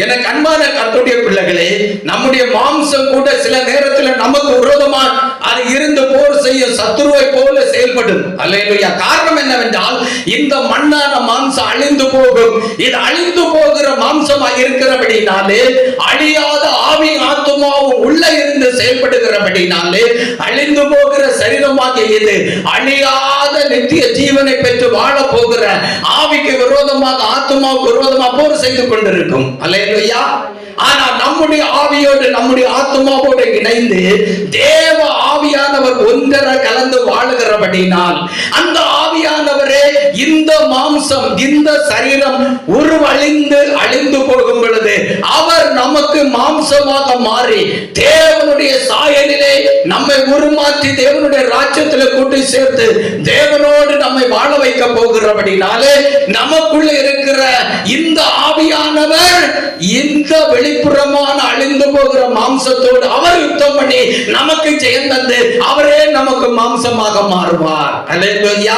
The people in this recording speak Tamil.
எனக்கு அன்பான கர்த்தருடைய பிள்ளைகளே, நம்முடைய மாம்சம் கூட சில நேரத்தில் நமக்கு விரோதமா அது இருந்து போர் செய்ய சத்துருவை போல செயல்படும். அல்லேலூயா. காரணம் என்னவென்றால், இந்த மண்ணான மாம்சம் அழிந்து போகும். இது அழிந்து போகிற மாம்சமாக இருக்கிறபடினாலே, அழியாத ஆவி ஆத்துமாவும் உள்ள இருந்து செயல்படுகிறபடினாலே, அழிந்து போகிற சரீரமாக இது அழியாத நித்திய ஜீவனை பெற்று வாழ போகிற ஆவிக்கு விரோதமாக ஆத்துமாவுக்கு விரோதமாக போர் செய்து கொண்டிருக்கும். அல்லேலூயா. ஆனால் நம்முடைய ஆவியோடு நம்முடைய ஆத்மாவோடு இணைந்து தேவ ஆவியானவர் ஒன்றரை கலந்து வாழுகிறபடினால், அந்த ஆவியானவரே இந்த மாம்சம் இந்த சரீரம் உருவழிந்து அழிந்து போகும் பொழுது அவர் நமக்கு மாம்சமாக மாறி தேவனுடைய சாயலிலே நம்மை உருமாற்றி தேவனுடைய ராஜ்யத்தில் கூட்டி சேர்த்து தேவனோடு நம்மை வாழ வைக்க போகிறபடினாலே, நமக்குள்ள இருக்கிற இந்த ஆவியானவர் இந்த வெளிப்புறமான அழிந்து போகிற மாம்சத்தோடு அவர் யுத்தம் பண்ணி நமக்கு ஜெயம் தந்து அவரே நமக்கு மாம்சமாக மாறுவார். அல்லேலூயா.